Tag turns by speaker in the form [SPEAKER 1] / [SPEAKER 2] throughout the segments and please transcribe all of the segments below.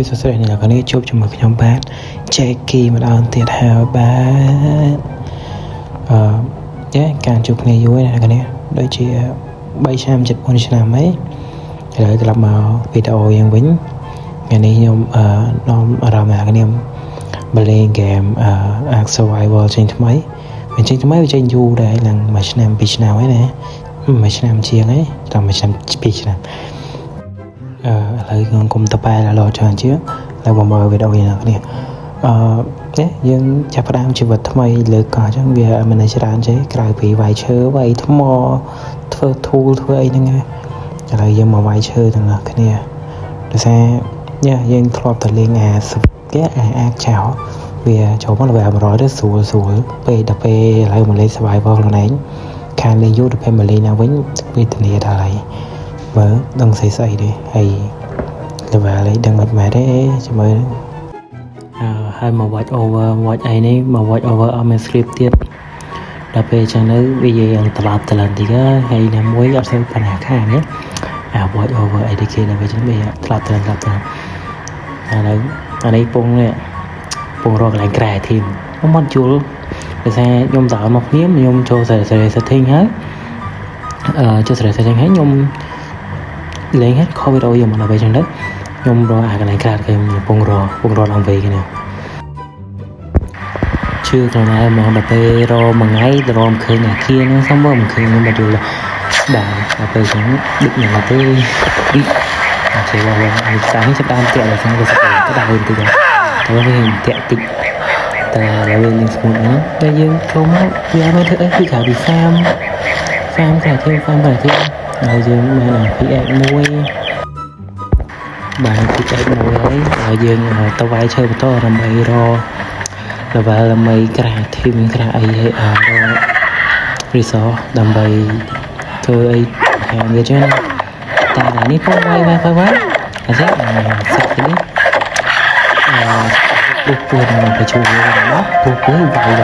[SPEAKER 1] សួស្តីអ្នកនរជួបជាមួយខ្ញុំបាទ Jackie ម្ដងទៀតហើយបាទការជួបគ្នាយូរណាស់អ្នកនរដូចជា3ឆ្នាំជិត4ឆ្នាំហើយឥឡូវត្រឡប់មកវីដេអូយើងវិញថ្ងៃនេះខ្ញុំនាំអារម្មណ៍អ្នកនរមកលេងហ្គេមArk Survival ចេញថ្មីវាចេញយូរដែរឡើង1ឆ្នាំ2ឆ្នាំហើយណា1ឆ្នាំជាងហើយដល់1ឆ្នាំ2ឆ្នាំឥឡូវខ្ញុំគុំតបែរឡច្រើនជាងឥឡូវមកមើលវីដេអូនេះអ្នកនេះយើងចាប់ផ្ដើមជីវិតថ្មីលើកអញ្ចឹងវាមិនច្រើនទេក្រៅពីវាយឈើវាយថ្មធ្វើធូលធ្វើអីហ្នឹងឥឡូវយើងមកវាយឈើទាំងអស់គ្នាដោយសារយើងធ្លាប់ទៅលេងអាចោវាចូលមកលេវ100ទៅស្រួលពេលដល់ពេលឥឡូវមកលេង survival ខ្លួនឯងខានលេងយូរទៅពេលមកលេងឡើងវិញវាធានាដល់ហើយមើលដឹងស្អីទេហើយ level នេះដឹងមិនមែនទេចាំមើលហើយមក watch over watch អីនេះមក watch over អត់មាន script ទៀតដល់ពេលចឹងទៅវាយើងត្រឡប់ទៅឡើងទីហើយណាមួយអត់សូវបញ្ហាខាងនេះwatch over អីគេដល់ពេលចឹងវាត្រឡប់ទៅឥឡូវអានេះពងរកកន្លែងក្រែធីមខ្ញុំអត់យល់ដោយសារខ្ញុំតើមកភ្លាមខ្ញុំចូល setting ហើយចូល setting ហើយខ្ញុំលេងhết ខលវីដេអូយកមកដល់ពេលចឹងទៅខ្ញុំរកអាកន្លែងក្រៅគេពងរឡើងវិញគេនេះជឿខ្លួនឯងមកដល់ពេលរមួយថ្ងៃទៅរកឃើញអាគារហ្នឹងសំមិនឃើញខ្ញុំមកយល់ដល់ពេលចឹងដឹកនឹងទៅអត់ចេះว่าវាសាំងចាប់តាមទៀតដល់ស្ងទៅស្គាល់ទៅដល់វិញតិចទៅវាតាក់តិចតែដល់វិញនឹងស្មូតហ្នឹងតែយើងចូលមកវាមិនធ្វើអីគឺក្រៅពី farm ក្រៅទី ហើយយើងមាន PX មួយបាន PX មួយហើយយើងទៅវាយឈើបន្តដើម្បីរក level ដើម្បីក្រាធីមក្រាអីឲ្យresource ដើម្បីធ្វើអីខាងវាចឹងតែនេះពងវាយអានេះសាក់នេះពុះនឹងទៅជួយវាពុះវាយ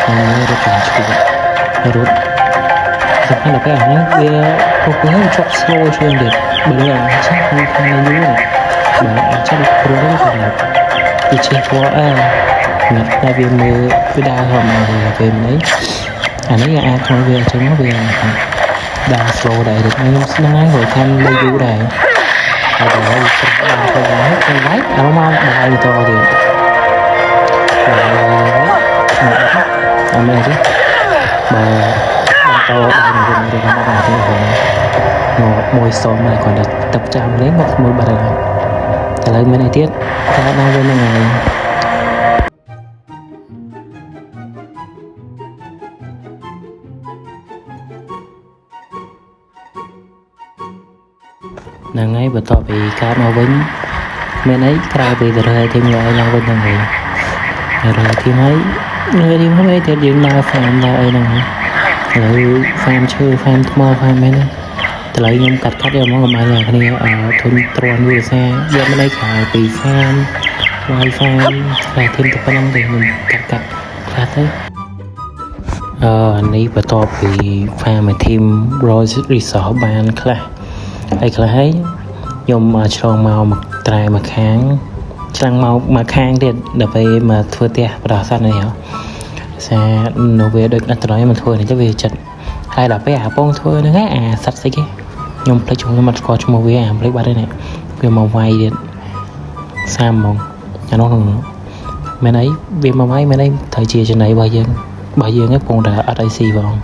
[SPEAKER 1] ហើយរត់តាមឈួររត់សំខាន់ដល់ពេលអានេះវាពុះជាប់ slow ជាងទៀតបើអាចឆាប់ខាងយូរបើអាចឆាប់ព្រោះនេះគាត់ពីជិះពណ៌អ្នកតែវាមើលពីដើរហមមកពេលនេះអានេះអាចធ្វើវាអញ្ចឹងវាដើរ slow ដែរខ្ញុំស្នឹងហើយខាងលើយូរដែរហើយដល់វាត្រូវបានធ្វើហើយអារម្មណ៍មកបាយទៅទៀតអមែនទេបើបន្តដល់នឹងវិញទៅតាមអានេះមកមួយសមហើយគាត់ទៅទឹកចាំលេងមកមួយបាត់ហើយឥឡូវមានអីទៀតតែដល់វិញហ្នឹងហើយហ្នឹងហើយបន្ទាប់ពីកើតមកវិញមានអីក្រៅពីរើធីមឲ្យឡើងវិញហ្នឹងហើយរើធីមហើយទៀតយើងដើរ farm ដើរអីហ្នឹងហើយឥឡូវ farm ឈើ farm ថ្ម farm មែនទេឥឡូវខ្ញុំកាត់យកមកកុំឲ្យអ្នកគ្នាធុញទ្រាន់វាសារយកមិនអីក្រៅពី farm វាយ farm តែធីមទៅប៉ុណ្្នឹងទេខ្ញុំកាត់ខ្លះទៅនេះបន្ទាប់ពី farm ធីម Rose Resort បានខ្លះហើយខ្ញុំឆ្លងមកត្រែមកខាងឆ្លាំងមកខាងទៀតដល់ពេលមកធ្វើផ្ទះបដោះសត្វនេះសារនៅវាដូចអត់ត្រង់មកធ្វើនេះទៅវាចិត្តហើយដល់ពេលអាពងធ្វើហ្នឹងអាសត្វស្អីគេខ្ញុំភ្លេចខ្ញុំអត់ស្គាល់ឈ្មោះវាភ្លេចបាត់ហើយនេះវាមកវាយទៀតសាមហ្មងអានោះមែនអីវាមកវាយមែនអីត្រូវជាចំណៃរបស់យើងឯងពងតែអត់អីស៊ីបង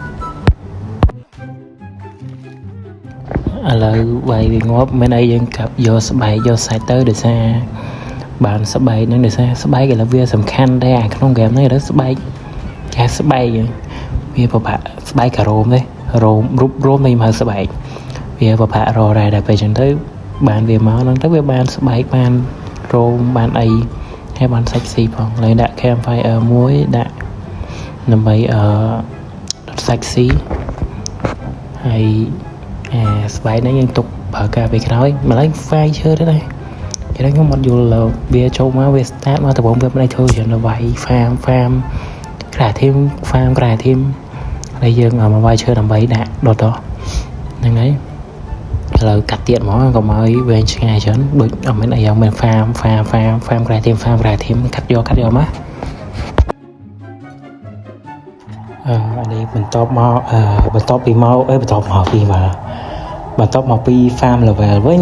[SPEAKER 1] ឥឡូវវាយវាងាប់មែនអីយើងកាប់យកស្បែកយកសាច់ទៅដោយសារបានស្បែកហ្នឹងដោយសារស្បែកឥឡូវវាសំខាន់ដែរអាក្នុងហ្គេមហ្នឹងឥឡូវស្បែកគេស្បែកវាពិបាកស្បែកការ៉ូមទេរ៉ូមរូបរ៉ូមមិនហៅស្បែកវាពិបាករ៉ដែរដល់ពេលចឹងទៅបានវាមកហ្នឹងទៅវាបានស្បែកបានរ៉ូមបានអីហើយបានសាច់ស៊ីផងហើយដាក់ campfire មួយដាក់ដើម្បីដុតសាច់ស៊ីហើយស្បែកហ្នឹងយើងទុកប្រើការពេលក្រោយម្ល៉េះវាយឈើទៅដែរគេខ្ញុំអត់យល់វាចូលមកវា start មកដំបូងវាមិនធ្វើច្រើនដល់វាយ farm ក្រៅធីម farm ក្រៅធីមហើយយើងមកវាយឈើដើម្បីដាក់ដុតហ្នឹងហើយ lời cắt tiện món còn mới về ngày chấn đôi ở mấy này mình farm cái thêm cắt vô má anh đi mình top màu mình top bị màu ấy mình top màu vì mà mình top màu pi farm là về với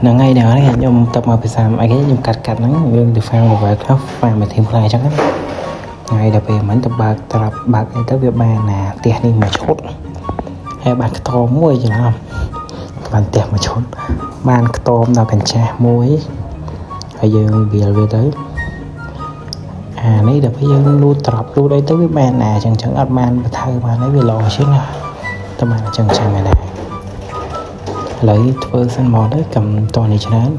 [SPEAKER 1] là ngay nào đấy nhung top màu pi farm anh ấy nhung cắt nắng nhưng từ farm là về khắp farm mình thêm lại chẳng hết ngay đặc biệt mình tập bạc ấy tới việc bàn là tiền đi mà chốt hay bạn to muối chứ nào bạn tiền mà chốt bàn tôm nào cần cha muối bây giờ bìa về tới này được bây giờ lưu tập lưu đây tới với bàn nè chẳng ăn bàn và thay bàn lấy về lò chứ nào tao mà chẳng này này lấy thưa sân mò đấy cầm toàn này cho nên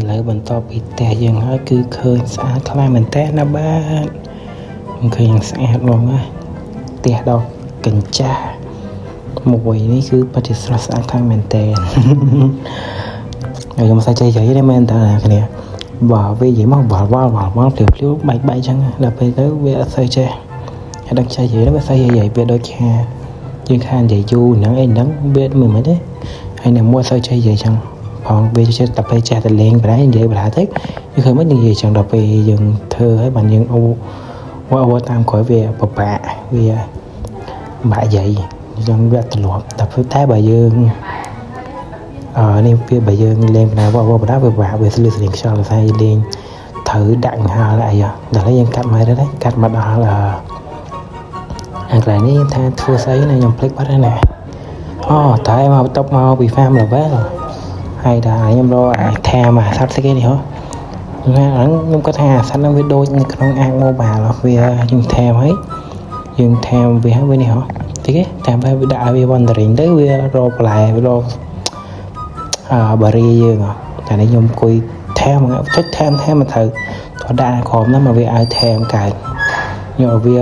[SPEAKER 1] lạiបន្តពីផ្ទះយើងហើយគឺឃើញស្អាតខ្លាំងមែនតើណាបាទខ្ញុំឃើញស្អាតហ្មងណាផ្ទះដល់កញ្ចាស់មួយនេះគឺពិតជាស្រស់ស្អាតខ្លាំងមែនតើខ្ញុំសាច់ជ័យនេះមែនតើណាគ្នាបើវានិយាយមកវល់ភ្លាវបែកចឹងដល់ពេលទៅវាអត់សូវចេះហើយដល់ជ័យនេះវាស្អីវាដូចខាយើងខាននិយាយយូរហ្នឹងហ្នឹងវាមិនទេហើយអ្នកមួយសូវជ័យចឹងផងវាចេះតែពេលចេះតែលេងប្រហែលនិយាយប្រហែលទៅគឺឃើញមិននិយាយចឹងដល់ពេលយើងធ្វើឲ្យបានយើងអូតាមក្រោយវាពិបាកវាបាក់យាយចឹងវាទម្លាប់តែបើយើងនេះវាបើយើងលេងបណ្ដាបដាវាបាក់វាស្លៀកខ្យល់ខ្សែលេងត្រូវដាក់ហាលអីដល់ហើយយើងកាត់មកទៅកាត់មកដល់អាកន្លែងនេះថាធ្វើស្អីណាខ្ញុំភ្លេចបាត់ហើយណាតែមកតបមកពី farm level ហើយដែរខ្ញុំរកថែមសត្វស្អីនេះហ៎ខ្ញុំគាត់ថាសត្វហ្នឹងវាដូចនៅក្នុងអាក mobile វាយើងថែមហើយយើងថែមវាហើយនេះហ៎តិចទេតែវាដាក់ឲ្យវា wandering ទៅវារកបន្លែវារកបារីយើងតែនេះខ្ញុំអង្គុយថែមចុចថែមមកត្រូវគាត់ដាក់ក្រុមហ្នឹងមកវាឲ្យថែមកើតខ្ញុំឲ្យវា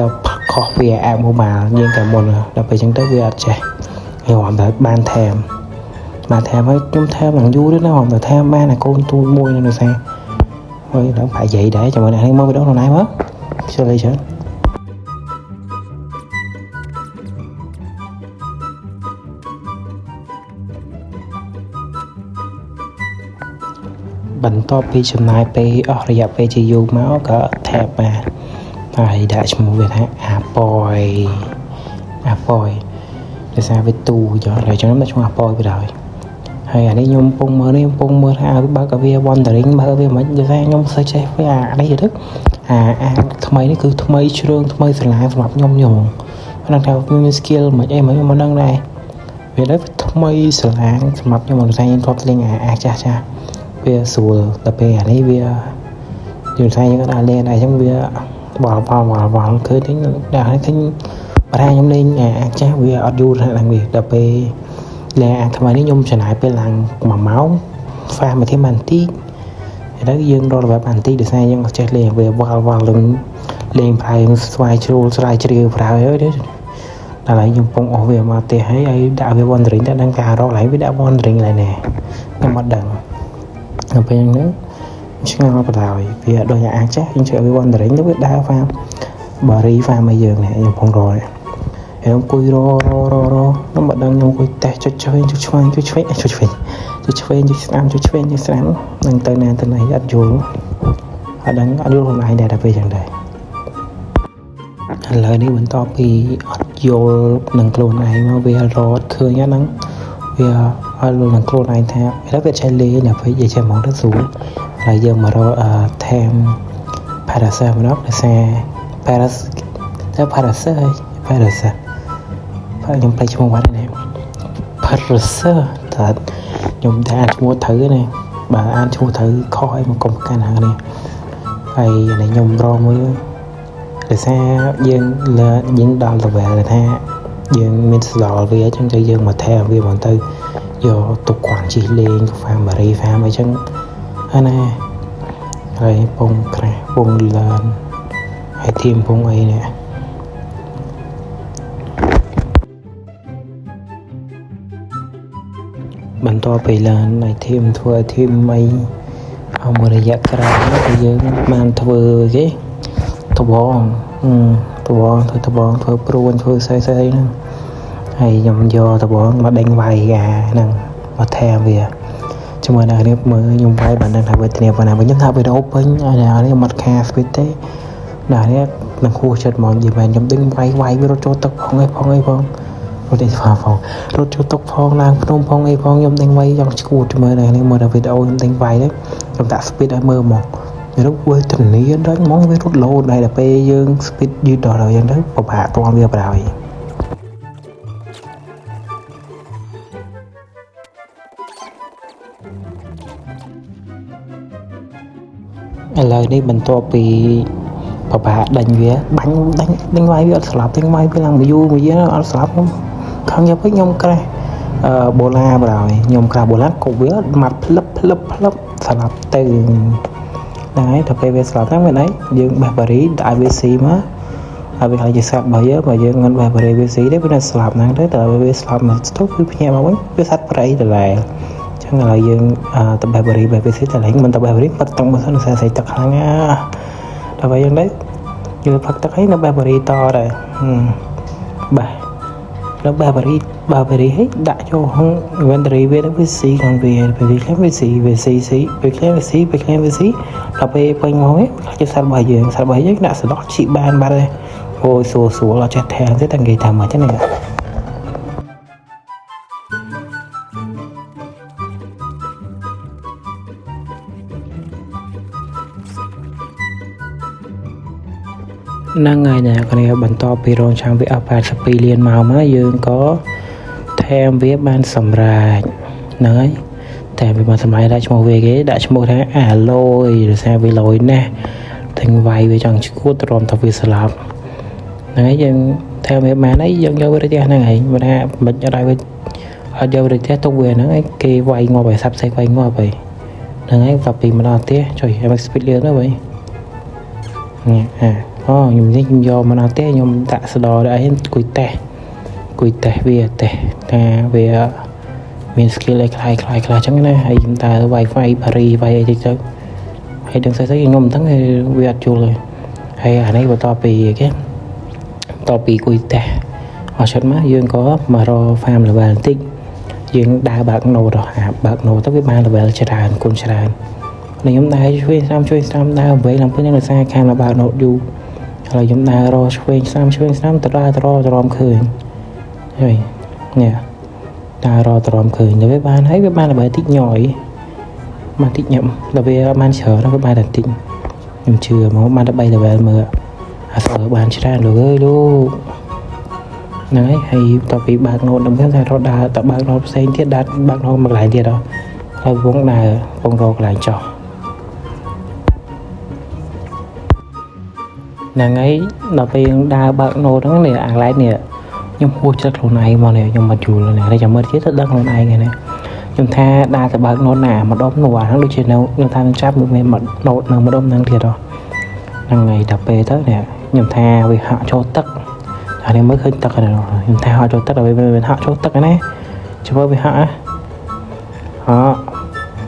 [SPEAKER 1] ខុសវាអាក mobile យើងតែមុនដល់ពេលអញ្ចឹងទៅវាអត់ចេះខ្ញុំអត់ទៅបានថែមហើយខ្ញុំថែមឡើងយូរទៅណាខ្ញុំទៅថែមបានអាកូនទូមួយនៅសាហើយដល់បាយយាយដែរចាំមើលនេះមកវីដេអូខ្លួនឯងមកជឿលេច្រើនបន្ទាប់ពីចំណាយពេលអស់រយៈពេលជាយូរមកក៏ថែបបានហើយដាក់ឈ្មោះវាថាអាប៉យដោយសារវាទូចហើយကျွန်ខ្ញុំដាក់ឈ្មោះអាប៉យទៅហើយហើយអានេះខ្ញុំពងមើលថាបើកវា wandering បើវាមិនដូចថាខ្ញុំសើចចេះវាអានេះទៅអាថ្មីនេះគឺថ្មីជ្រើងថ្មីស្រឡាសម្រាប់ខ្ញុំហ្នឹងថាខ្ញុំមាន skill មិនអីមិនខ្ញុំមិនដឹងដែរវាដល់ថ្មីស្រឡាសម្រាប់ខ្ញុំមិនថាខ្ញុំធ្លាប់លេងអាចាស់វាស្រួលដល់ពេលអានេះវាយើងថាយើងអាចលេងដែរអញ្ចឹងវាបល់ឃើញដែរឃើញបើថាខ្ញុំលេងអាចាស់វាអត់យូរដល់វាដល់ពេលលេងអាថ្មីនេះខ្ញុំចំណាយពេលឡើង1ម៉ោង farm មកthêmបានតិចហើយដល់យើងរកលេវបានតិចដោយសារយើងអត់ចេះលេងវាវល់លេងប្រែស្វ័យជ្រាវប្រើហើយដល់ហើយខ្ញុំពងអស់វាមកទេហើយដាក់វា wandering តែដឹងការរកឡើងវាដាក់ wandering ឡើងណែខ្ញុំអត់ដឹងដល់ពេលហ្នឹងឆ្ងល់បណ្ដោយវាដូចអាចាស់ខ្ញុំជឿវា wandering ទៅវាដើរ farm បារី farm ឲ្យយើងនេះខ្ញុំពងរកខ្ញុំអង្គុយរខ្ញុំមិនដឹងខ្ញុំអង្គុយតេស្តចុចឆ្វេងចុចឆ្វេងចុចស្ដាំនឹងទៅណាទៅណីអត់យល់អត់ដឹងអត់យល់ខ្លួនឯងដែរដល់ពេលចឹងដែរឥឡូវនេះបន្តពីអត់យល់នឹងខ្លួនឯងមកវារត់ឃើញហ្នឹងវាអត់យល់នឹងខ្លួនឯងថាពេលវាចេះលេងដល់ពេលនិយាយមកទៅស្រួលហើយយើងមករកថែម Parasite មកដល់សារ Parasite ខ្ញុំផ្លេចឈ្មោះបាត់នេះ Parser តែខ្ញុំតែអានឈ្មោះត្រូវណាបើអានឈ្មោះត្រូវខុសអីមកកុំកាន់ហានេះហើយខ្ញុំរកមើលដោយសារយើងដល់ទៅវិញថាយើងមានស្ដាល់វាអញ្ចឹងយើងមកថែវាមកទៅយកទុកគ្រាន់ជិះលេង Family Farm អញ្ចឹងអាណាហើយពងក្រាស់ពងឡានហើយធីមពងអីនេះបន្ទាប់ពីឡានហើយធីមធ្វើធីមអីអមរយៈក្រោយទៅយើងបានធ្វើគេត្បូងធ្វើព្រួនធ្វើស្អីហ្នឹងហើយខ្ញុំយកត្បូងមកដេញវាយហ្នឹងមកថែមវាជាមួយនឹងនេះមើលខ្ញុំវាយបានដឹងថាវាធានាប៉ុណ្ណាខ្ញុំថាវីដេអូពេញហើយនេះមកខាស្ពីតទេដល់នេះនឹងគួរចិត្តមកនិយាយមែនខ្ញុំដេញវាយវារត់ចូលទឹកផងអីផងរត់ទៅផងរត់ចូលទឹកផងឡើងភ្នំផងអីផងខ្ញុំដេញវាយយ៉ាងឈួតមើលនេះមើលវីដេអូខ្ញុំដេញវាយទៅខ្ញុំដាក់ស្ពីតឲ្យមើលមករត់វាធានាដល់ហ្មងវារត់លោតហើយដល់ពេលយើងស្ពីតយឺតដល់ហើយយ៉ាងទៅពិបាកទាន់វាបណ្ដោយឥឡូវនេះបន្ទាប់ពីពិបាកដេញវាបាញ់ដេញវាយវាអត់ស្លាប់ដេញវាយវាឡើងមួយយូរអត់ស្លាប់ខ្ញុំខំយកពេកខ្ញុំក្រាស់បូឡាបណ្ដោយខ្ញុំក្រាស់បូឡាក៏វាម៉ាត់ផ្លឹបស្លាប់ទៅហ្នឹងហើយដល់ពេលវាស្លាប់ហ្នឹងមានអីយើងបេះបារីដាក់វាស៊ីមកហើយវាខ្លាចជាសត្វរបស់យើងបើយើងមិនបេះបារីវាស៊ីទេវានៅស្លាប់ហ្នឹងទៅតែវាស្លាប់មកស្ទុះគឺភ្ញាក់មកវិញវាសត្វប្រៃដដែលចឹងឥឡូវយើងទៅបេះបារីបេះវាស៊ីតែឡើងមិនទៅបេះបារីផឹកទឹកមកសិនស្អីទឹកខ្លាំងណាដល់ពេលយ៉ាងនេះយើងផឹកទឹកហើយនៅបេះបារីតដែរបេះแล้วบาบารีให้ដាក់ចូលក្នុង inventory វាទៅវាស៊ីក្នុងវាពេលខ្លះវាស៊ីពេលខ្លះវាស៊ីដល់ពេលពេញមកវិញជាសត្វរបស់យើងដាក់សណ្ដោះជីបានបាត់ហើយអូយស្រួលអត់ចេះថែទេតែនិយាយថាមកចឹងនេះហ្នឹងហើយអ្នកគ្នាបន្តពីរងចាំវាអស់82លានមកយើងក៏ថែមវាបានសម្រាប់ហ្នឹងហើយតែវាមកសម្រាប់ដាក់ឈ្មោះវាគេដាក់ឈ្មោះថាអាឡូយឬសារវាលយណាស់ទាំងវាយវាចង់ឈួតរំថាវាស្លាប់ហ្នឹងហើយយើងថែមវាបានហើយយើងយកវាទៅផ្ទះហ្នឹងហើយបើថាមិនអត់ឲ្យវាអត់យកវាទៅផ្ទះទុកវាហ្នឹងហើយគេវាយងាប់ឲ្យសាប់សេកវាយងាប់ហើយហ្នឹងហើយដល់ពីមកដល់ផ្ទះចុយឲ្យ speed លឿនទៅវិញនេះខ្ញុំយកមកដល់ទេខ្ញុំដាក់ស្ដរឲ្យគួយតេសវាតេសថាវាមាន skill ឲ្យខ្លាយចឹងណាហើយខ្ញុំតើ Wi-Fi បារីវាយអីតិចទៅហើយដឹងស្អីខ្ញុំមិនដឹងវាអត់យល់ទេហើយអានេះបន្តពីគួយតេសអត់ឈិតមកយើងក៏មករក farm level បន្តិចយើងដើរបើក node បើក node ទៅវាបាន level ច្រើនគុណច្រើនខ្ញុំដើរជួយស្រាំដើរវិញឡើងពេញនៅសារខាងបើក node យូរហើយខ្ញុំដើររកឆ្វេងស្រាំទៅដើរទ្រាំឃើញហើយនេះដើររកទ្រាំឃើញទៅវាបានហើយវាបានល្បីតិចញយមកតិចញ៉ាំដល់វាបានច្រើនវាបានតែតិចខ្ញុំជឿមកបានតែ3 level មើលអាសើបានច្រើនលោកអើយលោកហ្នឹងហើយតទៅពីបើក node ដល់ខ្ញុំថារត់ដើរទៅបើក node ផ្សេងទៀតដើរបើក node មកកន្លែងទៀតហើយវងដើរវងរកកន្លែងចោះហ្នឹងហើយដល់ពេលដើរបើក node ហ្នឹងនេះអាកន្លែងនេះខ្ញុំហួសចិត្តខ្លួនឯងមកនេះខ្ញុំមិនយល់នេះចាំមើលទៀតទៅដឹងខ្លួនឯងហ្នឹងខ្ញុំថាដើរទៅបើក node ណាម្ដុំនោះហ្នឹងដូចជានៅខ្ញុំថានឹងចាប់មាន node នៅម្ដុំហ្នឹងទៀតហ្នឹងហើយដល់ពេលទៅនេះខ្ញុំថាវាហាក់ចូលទឹកអានេះមើលឃើញទឹកហ្នឹងខ្ញុំថាហាក់ចូលទឹកដល់វាហាក់ចូលទឹកណាចាំមើលវាហាក់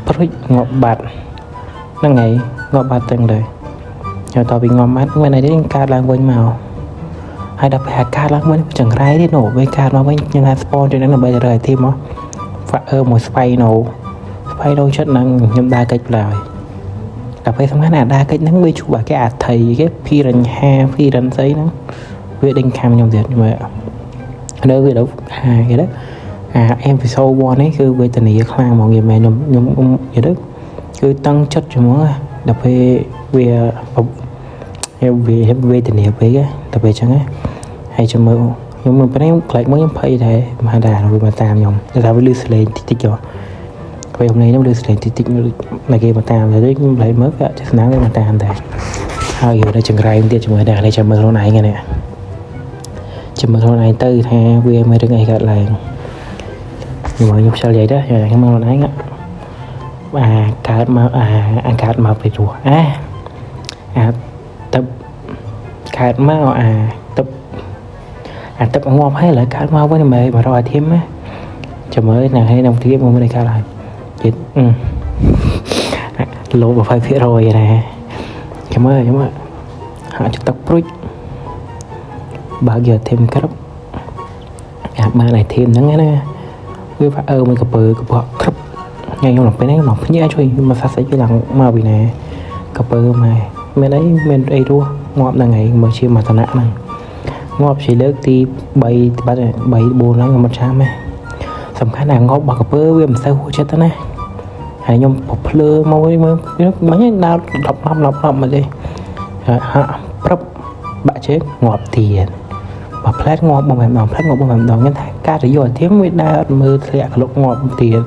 [SPEAKER 1] ព្រុចងាប់បាត់ហ្នឹងហើយងាប់បាត់ទាំងដែរចូលតពីងំបាត់មិនអីទេកើតឡើងវិញមកហើយដល់ពេលកើតឡើងវិញចង្រៃទៀតនោះវាកើតមកវិញខ្ញុំថា spawn ជួយនឹងដើម្បីរើ item មកហ្វាក់មួយស្បៃណូចិត្តហ្នឹងខ្ញុំដើរកិច្ចឡើយដល់ពេលសំខាន់ណាដើរកិច្ចហ្នឹងវាជួបគេអាថៃគេភីរញ្ហាភីរិនស្អីហ្នឹងវាដេញខាំខ្ញុំទៀតមើលនៅវាដល់គេទៅepisode 1នេះគឺវេទនាខ្លាំងហ្មងនិយាយមែនខ្ញុំនិយាយទៅគឺតឹងចិត្តហ្មងដល់ពេលវាវេទនាពេកដល់ពេលអញ្ចឹងហើយចាំមើល nhưng mà bên em lại mới phải để mà đà rồi mà tam nhom để tao với lưu lên tích cho vậy hôm nay nó lưu lên tích này kia mà tam rồi đấy lại mới vậy chắc nắng lên mà tam thế hai giờ đây chừng rai em tiệt chừng mới đà đây chừng mưa lâu này nghe nè chừng mưa lâu này tư tha vì em mới được ngày gặp lại nhưng mà sao vậy đó rồi cái mưa lâu này á cát mà phải chùa tập cát mà tập ngon hay là cát mau với mày mà rồi thêm á cho mới nào hay đồng tiếp mới đây cao lại chết lỗ vào phải phía rồi nè cảm ơn họ cho tóc rút bao giờ thêm cái mà này thêm nắng nè với phải mình cặp bự ngay trong lòng cái này lòng như ai chơi mà sao sẽ chỉ làm mà vì nè cặp mà bên đấy bên đây đua ngọt là ngày mới chia mà tận nã này ngọt chỉ lớp thì bay buồn lắm một trăm ấy sầm khá là ngọt bằng cặp với làm sao hỗ trợ tao nè hay nhom bọc lơ môi mấy đau lọc mà đi hạ prop bạ chết ngọt tiền mà plát ngọt bằng mềm đòn nhân thay ca thì rồi thiếu mới đa mưa lẹ lục ngọt tiền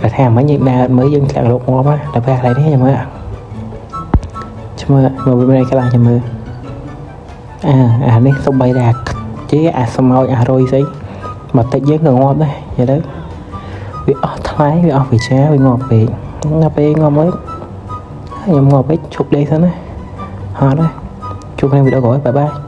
[SPEAKER 1] là thèm mấy nhiệt đa mới dân lẹ lục ngọt á là về lại đấy cho mơ ạ cho mơ bên đây cái lại cho mơ đi xong bay đạt chứ xong rồi rồi xí mà tự nhiên người ngon đấy vậy đấy vì thái vì vì chá vì ngọt vì ngon mới ngọt với chụp đây sao đấy họ đấy chụp này video gọi bye bye